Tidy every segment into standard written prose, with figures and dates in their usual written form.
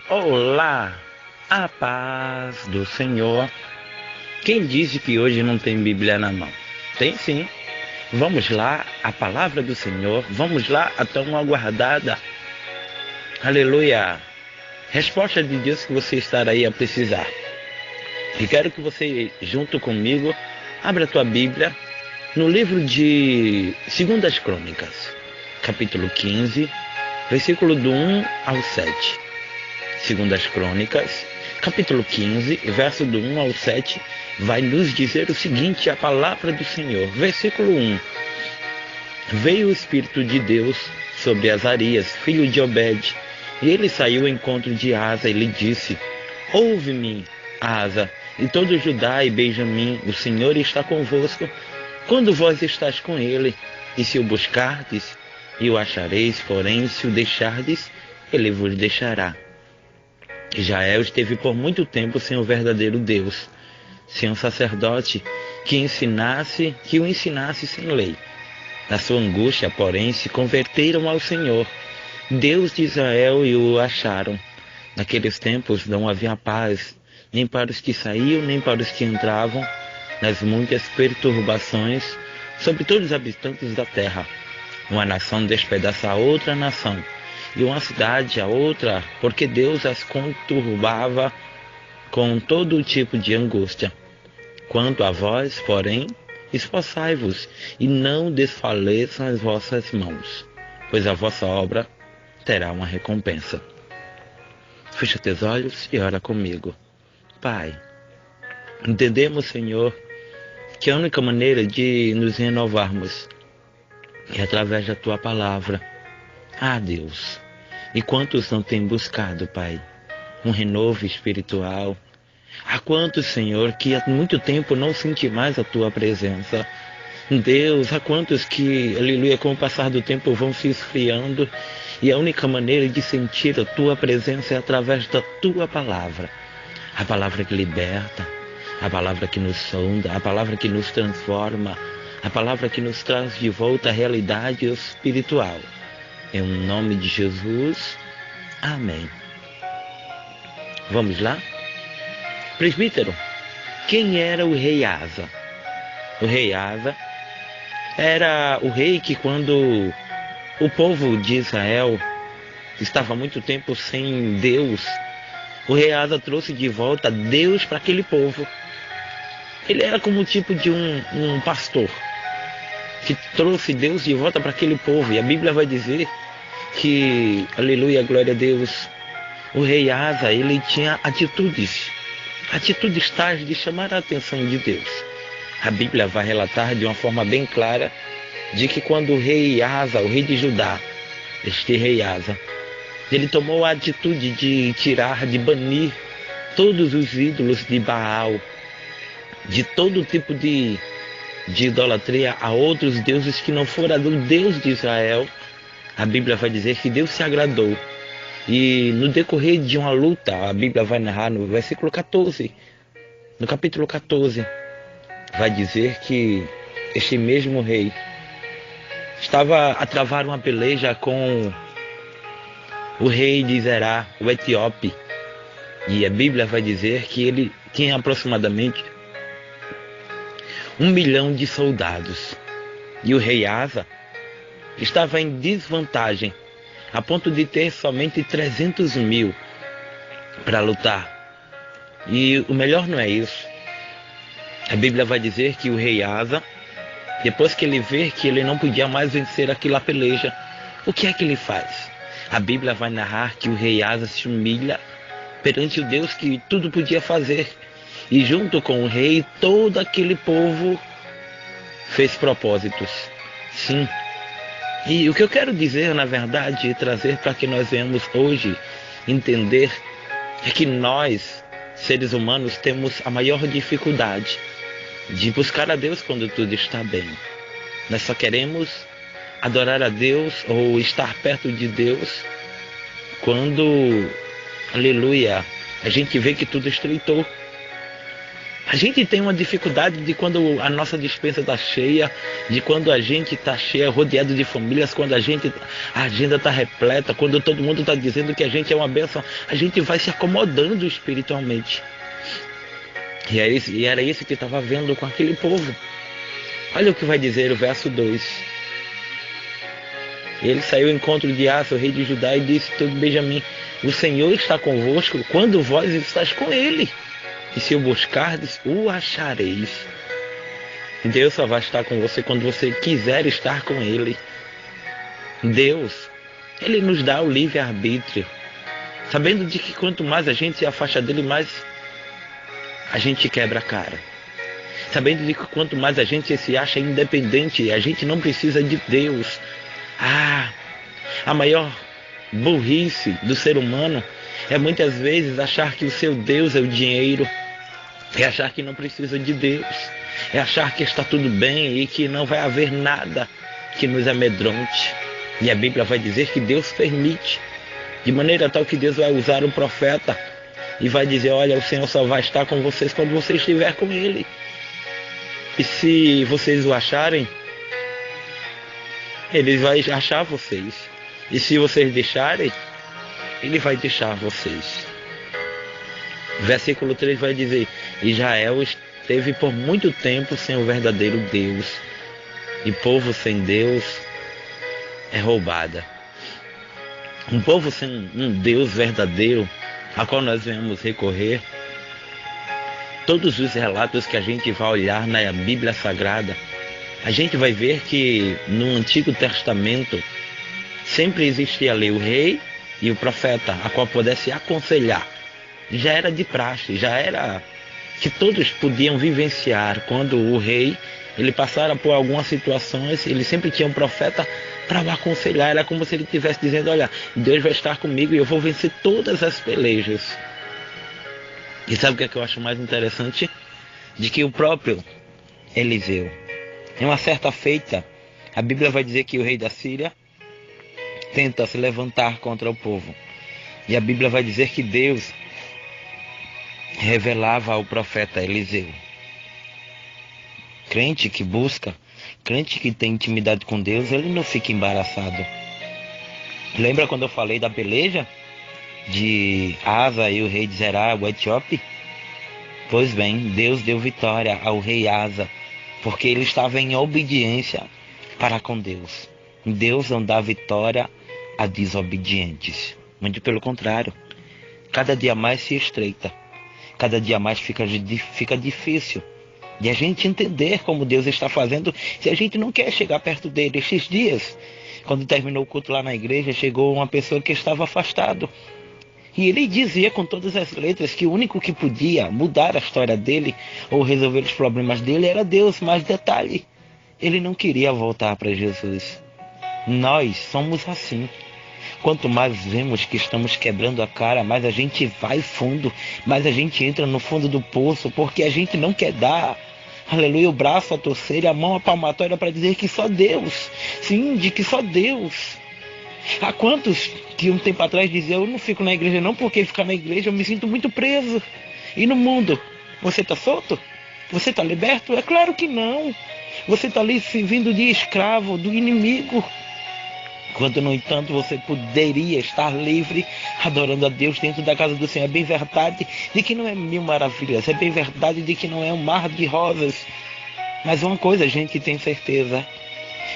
Olá, a paz do Senhor. Quem disse que hoje não tem Bíblia na mão? Tem sim. Vamos lá, a palavra do Senhor. Vamos lá, a tão aguardada. Aleluia. Resposta de Deus que você estará aí a precisar. E quero que você, junto comigo, abra a tua Bíblia no livro de 2 Crônicas, capítulo 15, versículo do 1 ao 7. 2 Crônicas, capítulo 15, verso do 1 ao 7, vai nos dizer o seguinte, a palavra do Senhor. Versículo 1. Veio o Espírito de Deus sobre Azarias, filho de Obed, e ele saiu ao encontro de Asa e lhe disse: Ouve-me, Asa, e todo Judá e Benjamim, o Senhor está convosco, quando vós estás com ele, e se o buscardes, e o achareis, porém, se o deixardes, ele vos deixará. Israel esteve por muito tempo sem o verdadeiro Deus, sem um sacerdote que o ensinasse sem lei. Na sua angústia, porém, se converteram ao Senhor, Deus de Israel, e o acharam. Naqueles tempos não havia paz, nem para os que saíam, nem para os que entravam, nas muitas perturbações sobre todos os habitantes da terra. Uma nação despedaça a outra nação, e uma cidade a outra, porque Deus as conturbava com todo tipo de angústia. Quanto a vós, porém, esforçai-vos, e não desfaleçam as vossas mãos, pois a vossa obra terá uma recompensa. Fecha teus olhos e ora comigo. Pai, entendemos, Senhor, que a única maneira de nos renovarmos é através da Tua palavra. Deus, e quantos não têm buscado, Pai, um renovo espiritual? Há quantos, Senhor, que há muito tempo não sentem mais a Tua presença? Deus, há quantos que, aleluia, com o passar do tempo vão se esfriando, e a única maneira de sentir a Tua presença é através da Tua palavra. A palavra que liberta, a palavra que nos sonda, a palavra que nos transforma, a palavra que nos traz de volta à realidade espiritual. Em nome de Jesus, amém. Vamos lá? Presbítero, quem era o rei Asa? O rei Asa era o rei que, quando o povo de Israel estava há muito tempo sem Deus, o rei Asa trouxe de volta Deus para aquele povo. Ele era como um tipo de um pastor que trouxe Deus de volta para aquele povo. E a Bíblia vai dizer que, aleluia, glória a Deus, o rei Asa, ele tinha atitudes tais de chamar a atenção de Deus. A Bíblia vai relatar de uma forma bem clara de que quando o rei Asa, o rei de Judá, este rei Asa, ele tomou a atitude de de banir todos os ídolos de Baal, de todo tipo de idolatria a outros deuses que não fora do Deus de Israel. A Bíblia vai dizer que Deus se agradou. E no decorrer de uma luta, a Bíblia vai narrar no versículo 14, no capítulo 14, vai dizer que este mesmo rei estava a travar uma peleja com o rei de Zerá, o etíope. E a Bíblia vai dizer que ele tinha aproximadamente 1 milhão de soldados. E o rei Asa estava em desvantagem, a ponto de ter somente 300 mil para lutar. E o melhor não é isso. A Bíblia vai dizer que o rei Asa, depois que ele vê que ele não podia mais vencer aquela peleja, o que é que ele faz? A Bíblia vai narrar que o rei Asa se humilha perante o Deus que tudo podia fazer. E junto com o rei, todo aquele povo fez propósitos. Sim. E o que eu quero dizer, na verdade, e trazer para que nós venhamos hoje entender, é que nós, seres humanos, temos a maior dificuldade de buscar a Deus quando tudo está bem. Nós só queremos adorar a Deus ou estar perto de Deus quando, aleluia, a gente vê que tudo estreitou. A gente tem uma dificuldade de quando a nossa despensa está cheia, de quando a gente está cheia, rodeado de famílias, quando a agenda está repleta, quando todo mundo está dizendo que a gente é uma bênção, a gente vai se acomodando espiritualmente. E era isso que estava vendo com aquele povo. Olha o que vai dizer o verso 2. Ele saiu ao encontro de Asa, o rei de Judá, e disse: todo Benjamim, o Senhor está convosco quando vós estáis com ele. E se o buscardes, o achareis. Deus só vai estar com você quando você quiser estar com ele. Deus, ele nos dá o livre-arbítrio, sabendo de que quanto mais a gente se afasta dele, mais a gente quebra a cara. Sabendo de que quanto mais a gente se acha independente, a gente não precisa de Deus. A maior burrice do ser humano é muitas vezes achar que o seu Deus é o dinheiro, é achar que não precisa de Deus, é achar que está tudo bem e que não vai haver nada que nos amedronte. E a Bíblia vai dizer que Deus permite, de maneira tal que Deus vai usar um profeta e vai dizer: olha, o Senhor só vai estar com vocês quando você estiver com ele. E se vocês o acharem, ele vai achar vocês. E se vocês deixarem, ele vai deixar vocês. Versículo 3 vai dizer: Israel esteve por muito tempo sem o verdadeiro Deus, e povo sem Deus é roubada. Um povo sem um Deus verdadeiro, a qual nós vamos recorrer. Todos os relatos que a gente vai olhar na Bíblia Sagrada, a gente vai ver que no Antigo Testamento sempre existia ali o rei e o profeta, a qual pudesse aconselhar. Já era de praxe, já era que todos podiam vivenciar. Quando o rei ele passara por algumas situações, ele sempre tinha um profeta para o aconselhar. Era como se ele estivesse dizendo: olha, Deus vai estar comigo e eu vou vencer todas as pelejas. E sabe o que é que eu acho mais interessante? De que o próprio Eliseu, em uma certa feita, a Bíblia vai dizer que o rei da Síria tenta se levantar contra o povo. E a Bíblia vai dizer que Deus revelava ao profeta Eliseu. Crente que busca, crente que tem intimidade com Deus, ele não fica embaraçado. Lembra quando eu falei da peleja de Asa e o rei de Zerá, o etíope? Pois bem, Deus deu vitória ao rei Asa, porque ele estava em obediência para com Deus. Deus não dá vitória a desobedientes. Muito pelo contrário. Cada dia mais se estreita. Cada dia mais fica difícil de a gente entender como Deus está fazendo, se a gente não quer chegar perto dele. Esses dias, quando terminou o culto lá na igreja, chegou uma pessoa que estava afastado. E ele dizia com todas as letras que o único que podia mudar a história dele ou resolver os problemas dele era Deus. Mas detalhe, ele não queria voltar para Jesus. Nós somos assim. Quanto mais vemos que estamos quebrando a cara, mais a gente vai fundo, mais a gente entra no fundo do poço, porque a gente não quer dar, aleluia, o braço a torcer e a mão a palmatória para dizer que só Deus, sim, de que só Deus. Há quantos que um tempo atrás diziam: eu não fico na igreja não, porque ficar na igreja eu me sinto muito preso. E no mundo, você está solto? Você está liberto? É claro que não. Você está ali servindo de escravo do inimigo. Quando, no entanto, você poderia estar livre, adorando a Deus dentro da casa do Senhor. É bem verdade de que não é mil maravilhas, é bem verdade de que não é um mar de rosas. Mas uma coisa a gente tem certeza: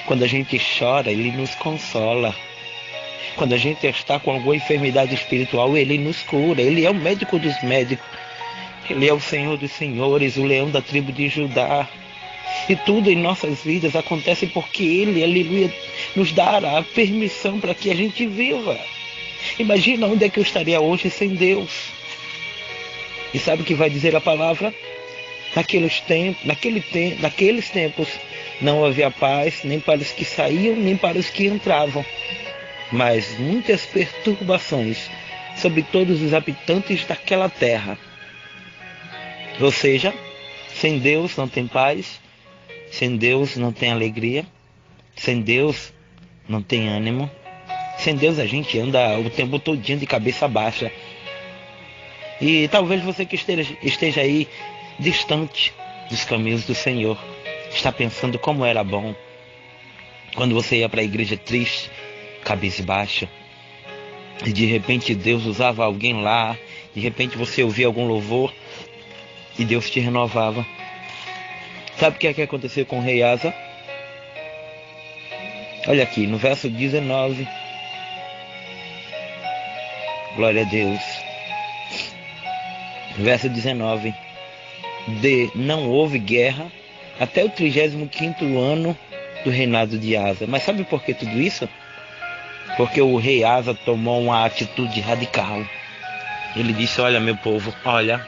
quando a gente chora, Ele nos consola. Quando a gente está com alguma enfermidade espiritual, Ele nos cura. Ele é o médico dos médicos. Ele é o Senhor dos senhores, o leão da tribo de Judá. E tudo em nossas vidas acontece porque Ele, aleluia, nos dará a permissão para que a gente viva. Imagina onde é que eu estaria hoje sem Deus. E sabe o que vai dizer a palavra? Naqueles tempos não havia paz, nem para os que saíam, nem para os que entravam, mas muitas perturbações sobre todos os habitantes daquela terra. Ou seja, sem Deus não tem paz, sem Deus não tem alegria, sem Deus não tem ânimo, sem Deus a gente anda o tempo todinho de cabeça baixa. E talvez você que esteja aí distante dos caminhos do Senhor. Está pensando como era bom quando você ia para a igreja triste, cabisbaixo, e de repente Deus usava alguém lá, de repente você ouvia algum louvor e Deus te renovava. Sabe o que é que aconteceu com o rei Asa? Olha aqui, no verso 19. Glória a Deus. Verso 19. Não houve guerra até o 35º ano do reinado de Asa. Mas sabe por que tudo isso? Porque o rei Asa tomou uma atitude radical. Ele disse: olha, meu povo, olha,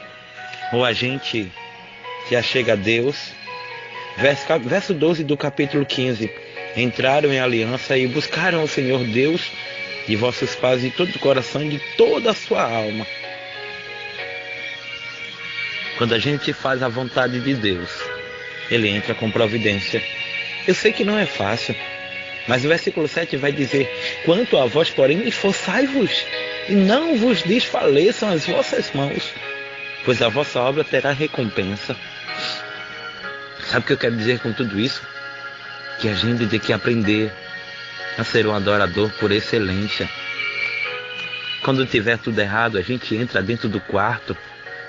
ou a gente se achega a Deus. Verso 12 do capítulo 15. Entraram em aliança e buscaram o Senhor Deus de vossos pais de todo o coração e de toda a sua alma. Quando a gente faz a vontade de Deus, Ele entra com providência. Eu sei que não é fácil, mas o versículo 7 vai dizer: quanto a vós, porém, esforçai-vos, e não vos desfaleçam as vossas mãos, pois a vossa obra terá recompensa. Sabe o que eu quero dizer com tudo isso? Que a gente tem que aprender a ser um adorador por excelência. Quando tiver tudo errado, a gente entra dentro do quarto,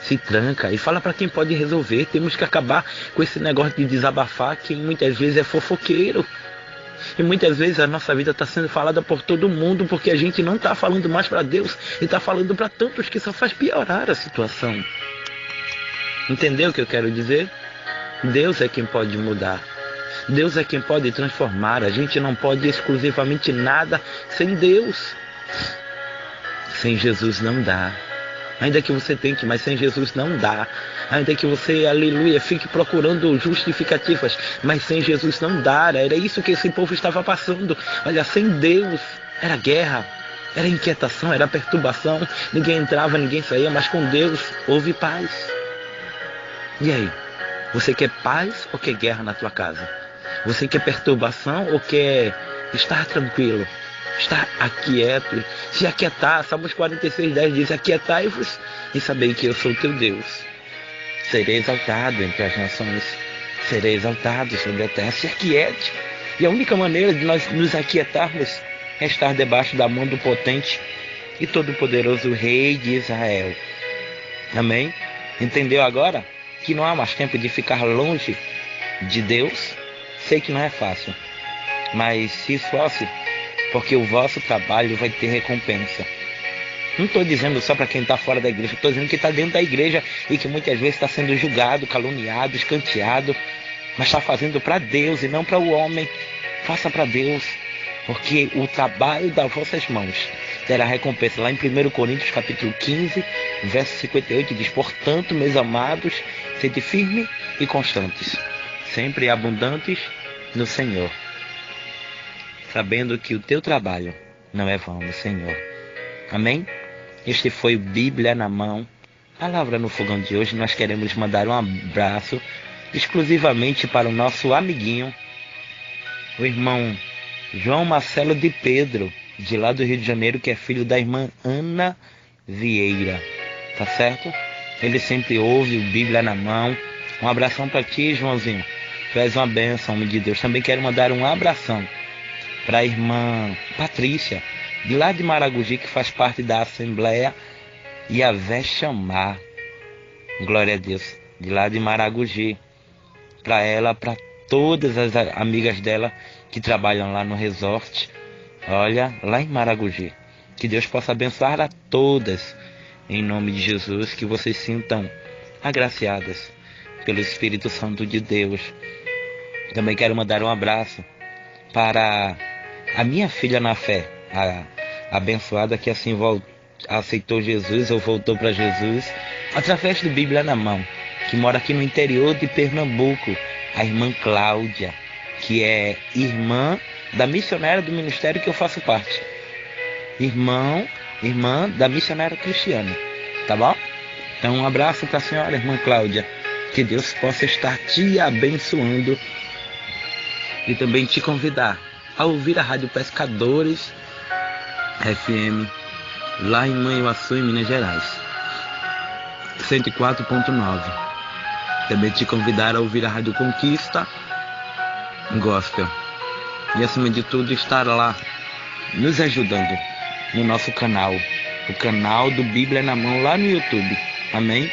se tranca e fala para quem pode resolver. Temos que acabar com esse negócio de desabafar, que muitas vezes é fofoqueiro. E muitas vezes a nossa vida está sendo falada por todo mundo, porque a gente não está falando mais para Deus e está falando para tantos, que só faz piorar a situação. Entendeu o que eu quero dizer? Deus é quem pode mudar. Deus é quem pode transformar. A gente não pode exclusivamente nada sem Deus. Sem Jesus não dá. Ainda que você tente, mas sem Jesus não dá. Ainda que você, aleluia, fique procurando justificativas, mas sem Jesus não dá. Era isso que esse povo estava passando. Olha, sem Deus era guerra, era inquietação, era perturbação. Ninguém entrava, ninguém saía, mas com Deus houve paz. E aí? Você quer paz ou quer guerra na tua casa? Você quer perturbação ou quer estar tranquilo? Estar aquieto, se aquietar. Salmos 46:10 diz: aquietai-vos e sabei que eu sou teu Deus. Serei exaltado entre as nações, serei exaltado sobre a terra. Se aquiete. E a única maneira de nós nos aquietarmos é estar debaixo da mão do potente e todo-poderoso Rei de Israel. Amém? Entendeu agora? Que não há mais tempo de ficar longe de Deus. Sei que não é fácil, mas se esforce, porque o vosso trabalho vai ter recompensa. Não estou dizendo só para quem está fora da igreja, estou dizendo que está dentro da igreja e que muitas vezes está sendo julgado, caluniado, escanteado, mas está fazendo para Deus e não para o homem. Faça para Deus, porque o trabalho das vossas mãos terá recompensa. Lá em 1 Coríntios capítulo 15, verso 58 diz: portanto, meus amados, sede firmes e constantes, sempre abundantes no Senhor, sabendo que o teu trabalho não é vão no Senhor. Amém? Este foi o Bíblia na Mão, Palavra no Fogão de hoje. Nós queremos mandar um abraço exclusivamente para o nosso amiguinho, o irmão João Marcelo de Pedro, de lá do Rio de Janeiro, que é filho da irmã Ana Vieira, tá certo? Ele sempre ouve o Bíblia na Mão. Um abração para ti, Joãozinho. Tu és uma bênção, homem de Deus. Também quero mandar um abração para a irmã Patrícia, de lá de Maragogi, que faz parte da Assembleia Yahvé Chamar. Glória a Deus. De lá de Maragogi. Para ela, para todas as amigas dela que trabalham lá no resort. Olha, lá em Maragogi. Que Deus possa abençoar a todas. Em nome de Jesus, que vocês sintam agraciadas pelo Espírito Santo de Deus. Também quero mandar um abraço para a minha filha na fé, a abençoada que assim aceitou Jesus ou voltou para Jesus através do Bíblia na Mão, que mora aqui no interior de Pernambuco, a irmã Cláudia, que é irmã da missionária do ministério que eu faço parte. Irmã da missionária Cristiana, tá bom? Então um abraço para a senhora, irmã Cláudia. Que Deus possa estar te abençoando e também te convidar a ouvir a Rádio Pescadores FM, lá em Manhuaçu, em Minas Gerais, 104.9. Também te convidar a ouvir a Rádio Conquista Gospel. E acima de tudo, estar lá, nos ajudando no nosso canal. O canal do Bíblia na Mão lá no YouTube. Amém?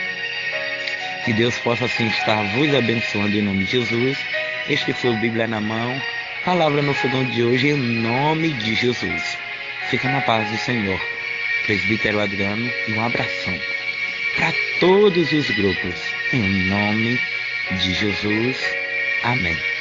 Que Deus possa assim estar vos abençoando em nome de Jesus. Este foi o Bíblia na Mão. Palavra no fogão de hoje em nome de Jesus. Fica na paz do Senhor. Presbítero Adriano, e um abração para todos os grupos. Em nome de Jesus. Amém.